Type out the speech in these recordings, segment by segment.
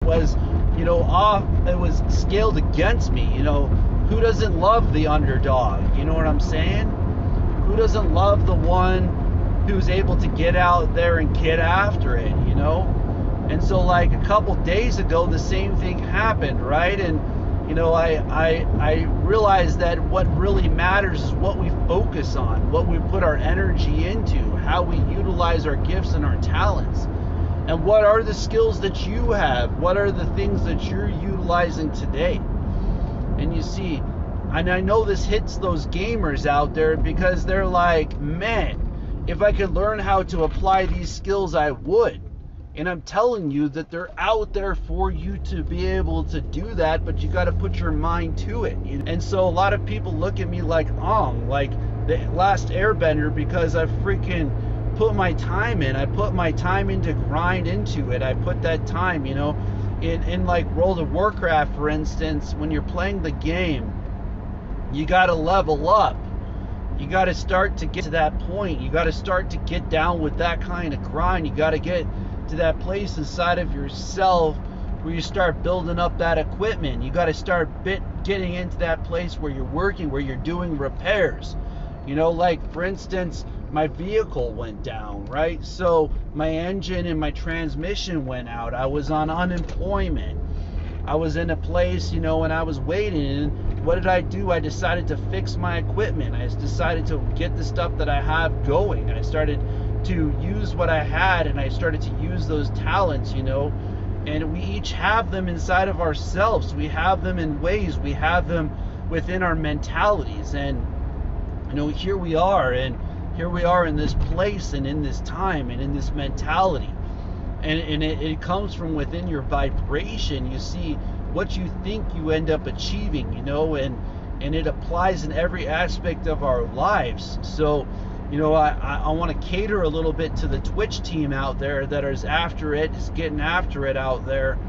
was, it was scaled against me. Who doesn't love the underdog? You know what I'm saying? Who doesn't love the one who's able to get out there and get after it, And so like a couple days ago, the same thing happened, right? And, I realized that what really matters is what we focus on, what we put our energy into, how we utilize our gifts and our talents. And what are the skills that you have? What are the things that you're utilizing today? And you see, and I know this hits those gamers out there because they're like, man, if I could learn how to apply these skills, I would. And I'm telling you that they're out there for you to be able to do that, but you got to put your mind to it. And so a lot of people look at me like like the last airbender, because I freaking put my time in. I put my time into grind into it. I put that time, in like World of Warcraft, for instance, when you're playing the game, you got to level up. You got to start to get to that point. You got to start to get down with that kind of grind. You got to get to that place inside of yourself where you start building up that equipment. You got to start getting into that place where you're working, where you're doing repairs. Like for instance, my vehicle went down, right? So my engine and my transmission went out. I was on unemployment. I was in a place, and I was waiting. And what did I do? I decided to fix my equipment. I decided to get the stuff that I have going. I started to use what I had, and I started to use those talents, and we each have them inside of ourselves. We have them in ways, we have them within our mentalities, and here we are in this place and in this time and in this mentality, and it comes from within your vibration. You see, what you think you end up achieving, and it applies in every aspect of our lives. So I want to cater a little bit to the Twitch team out there that is after it, is getting after it out there.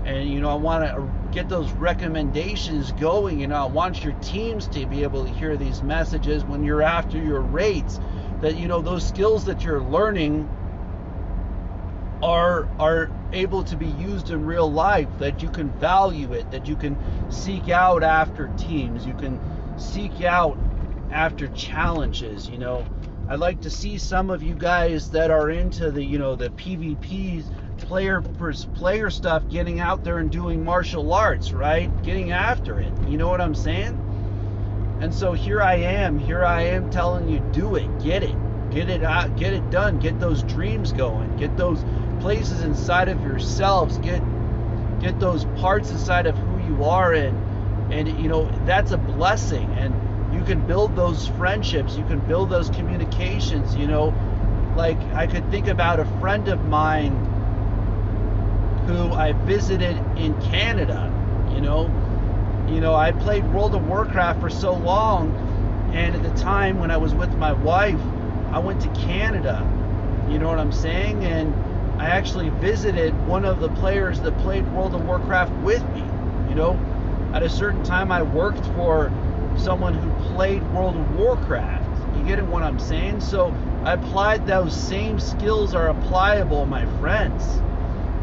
And, I want to get those recommendations going. I want your teams to be able to hear these messages when you're after your rates, that, those skills that you're learning are able to be used in real life, that you can value it, that you can seek out after teams, you can seek out after challenges. I'd like to see some of you guys that are into the the PvP player stuff getting out there and doing martial arts, right? Getting after it. You know what I'm saying? And so here I am telling you, do it, get it out, get it done, get those dreams going, get those places inside of yourselves, get those parts inside of who you are, and that's a blessing. And you can build those friendships, you can build those communications. Like I could think about a friend of mine who I visited in Canada. I played World of Warcraft for so long, and at the time when I was with my wife, I went to Canada. You know what I'm saying? And I actually visited one of the players that played World of Warcraft with me. At a certain time I worked for someone who played World of Warcraft. You get what I'm saying? So I applied those same skills are applicable, my friends.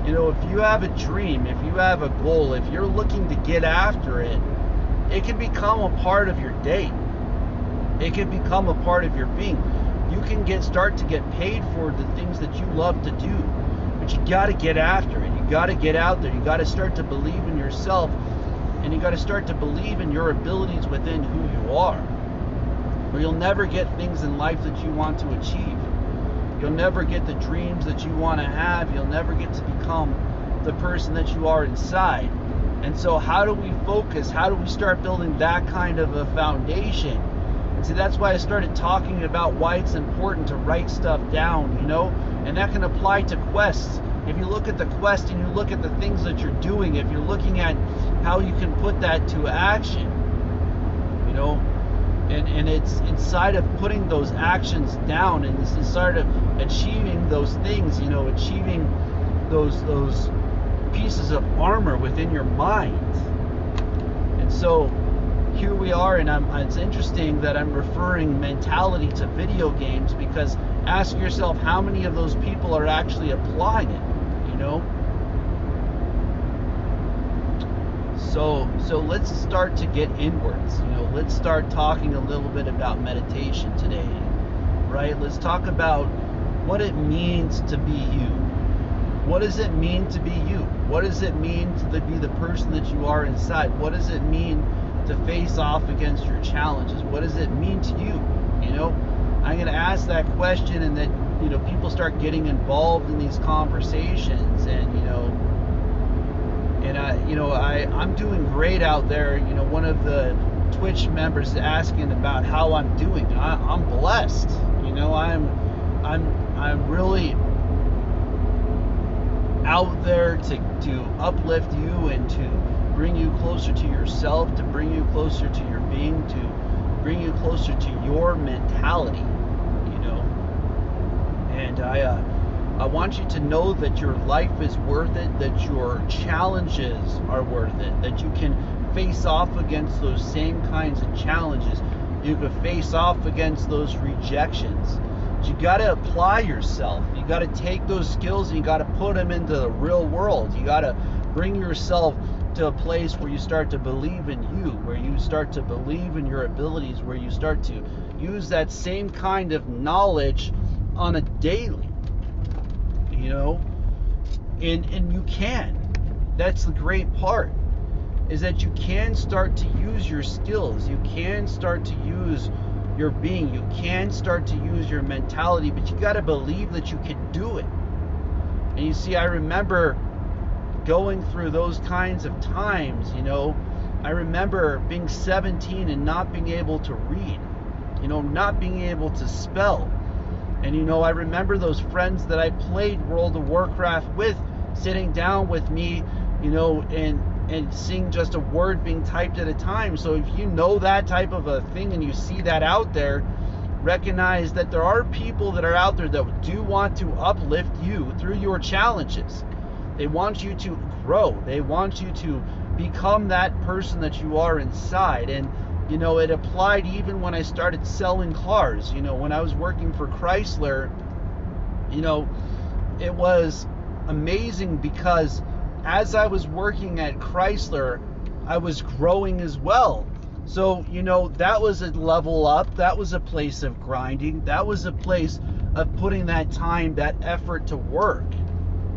If you have a dream, if you have a goal, if you're looking to get after it, it can become a part of your day. It can become a part of your being. You can start to get paid for the things that you love to do, but you got to get after it. You got to get out there. You got to start to believe in yourself, and you got to start to believe in your abilities within who you are, or you'll never get things in life that you want to achieve. You'll never get the dreams that you want to have. You'll never get to become the person that you are inside. And so how do we focus? How do we start building that kind of a foundation? And see, that's why I started talking about why it's important to write stuff down, and that can apply to quests. If you look at the quest and you look at the things that you're doing, if you're looking at how you can put that to action, and it's inside of putting those actions down, and it's inside of achieving those things, achieving those pieces of armor within your mind. And so here we are, and it's interesting that I'm referring mentality to video games, because ask yourself how many of those people are actually applying it. So let's start to get inwards. Let's start talking a little bit about meditation today, right? Let's talk about what it means to be you. What does it mean to be you? What does it mean to be the person that you are inside? What does it mean to face off against your challenges? What does it mean to you? I'm going to ask that question, and then people start getting involved in these conversations, and I'm doing great out there. One of the Twitch members is asking about how I'm doing. I'm blessed. I'm really out there to uplift you and to bring you closer to yourself, to bring you closer to your being, to bring you closer to your mentality. And I want you to know that your life is worth it, that your challenges are worth it, that you can face off against those same kinds of challenges. You can face off against those rejections. But you got to apply yourself. You got to take those skills and you got to put them into the real world. You got to bring yourself to a place where you start to believe in you, where you start to believe in your abilities, where you start to use that same kind of knowledge on a daily, and you can. That's the great part, is that you can start to use your skills. You can start to use your being. You can start to use your mentality, but you got to believe that you can do it. And you see, I remember going through those kinds of times. I remember being 17 and not being able to read, not being able to spell. And I remember those friends that I played World of Warcraft with sitting down with me, and seeing just a word being typed at a time. So if you know that type of a thing and you see that out there, recognize that there are people that are out there that do want to uplift you through your challenges. They want you to grow. They want you to become that person that you are inside. And it applied even when I started selling cars. When I was working for Chrysler, it was amazing because as I was working at Chrysler, I was growing as well. So, that was a level up. That was a place of grinding. That was a place of putting that time, that effort to work.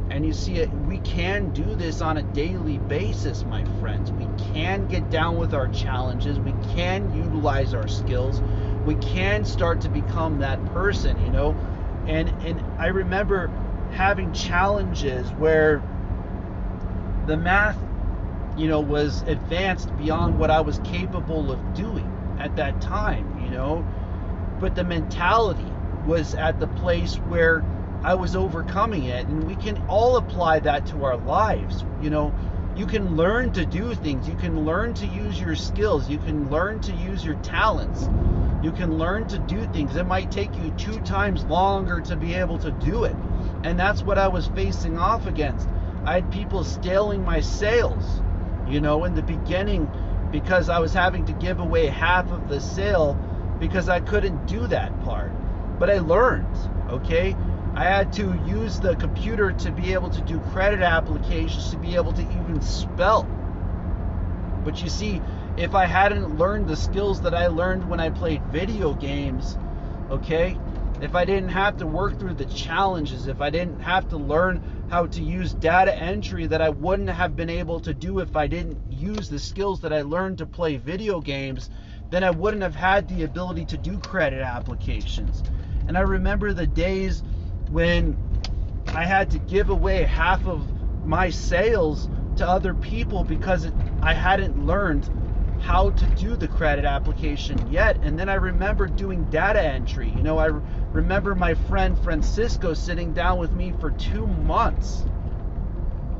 And you see, we can do this on a daily basis, my friends. We can get down with our challenges. We can utilize our skills. We can start to become that person, And I remember having challenges where the math, was advanced beyond what I was capable of doing at that time, But the mentality was at the place where I was overcoming it, and we can all apply that to our lives. You can learn to do things. You can learn to use your skills. You can learn to use your talents. You can learn to do things. It might take you 2 times longer to be able to do it. And that's what I was facing off against. I had people stealing my sales, in the beginning, because I was having to give away half of the sale because I couldn't do that part. But I learned, okay? I had to use the computer to be able to do credit applications, to be able to even spell. But you see, if I hadn't learned the skills that I learned when I played video games, okay, if I didn't have to work through the challenges, if I didn't have to learn how to use data entry that I wouldn't have been able to do if I didn't use the skills that I learned to play video games, then I wouldn't have had the ability to do credit applications. And I remember the days when I had to give away half of my sales to other people because I hadn't learned how to do the credit application yet. And then I remember doing data entry. I remember my friend Francisco sitting down with me for 2 months,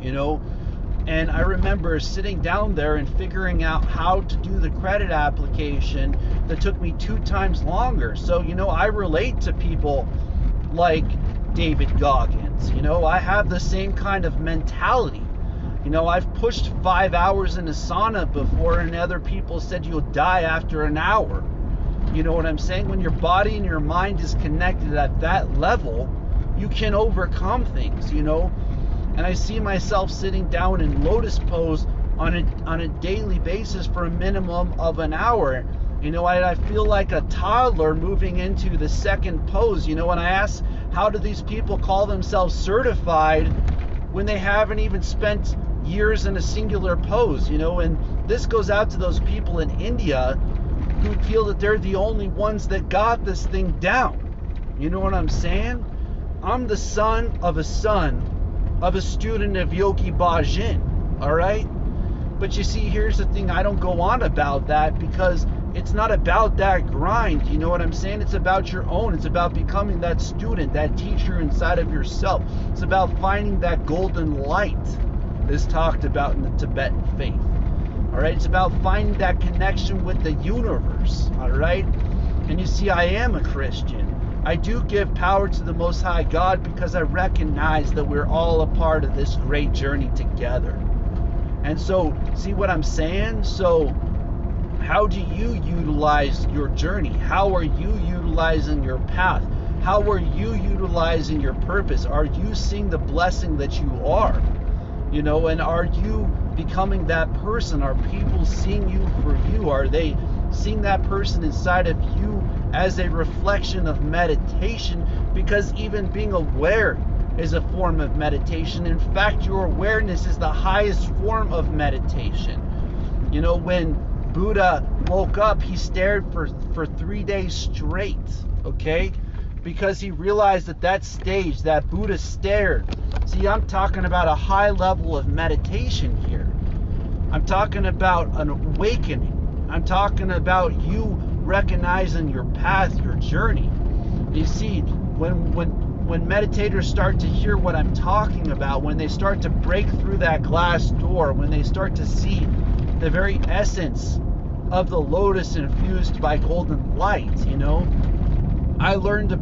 and I remember sitting down there and figuring out how to do the credit application that took me 2 times longer. So, I relate to people like David Goggins. I have the same kind of mentality. I've pushed 5 hours in a sauna before, and other people said you'll die after an hour. You know what I'm saying? When your body and your mind is connected at that level, you can overcome things, And I see myself sitting down in lotus pose on a daily basis for a minimum of an hour. You know, I feel like a toddler moving into the second pose. You know, when I ask, how do these people call themselves certified when they haven't even spent years in a singular pose? You know, and this goes out to those people in India who feel that they're the only ones that got this thing down. You know what I'm saying? I'm the son of a student of Yogi Bhajan, all right? But you see, here's the thing, I don't go on about that because it's not about that grind, you know what I'm saying? It's about your own. It's about becoming that student, that teacher inside of yourself. It's about finding that golden light that's talked about in the Tibetan faith. All right, it's about finding that connection with the universe. All right, and you see, I am a Christian. I do give power to the Most High God because I recognize that we're all a part of this great journey together. And so, see what I'm saying? So, how do you utilize your journey? How are you utilizing your path? How are you utilizing your purpose? Are you seeing the blessing that you are? You know, and are you becoming that person? Are people seeing you for you? Are they seeing that person inside of you as a reflection of meditation? Because even being aware is a form of meditation. In fact, your awareness is the highest form of meditation. You know, when Buddha woke up, he stared for 3 days straight, okay? Because he realized that stage, that Buddha stared. See, I'm talking about a high level of meditation here. I'm talking about an awakening. I'm talking about you recognizing your path, your journey. You see, when meditators start to hear what I'm talking about, when they start to break through that glass door, when they start to see the very essence of the lotus infused by golden light, you know, I learned about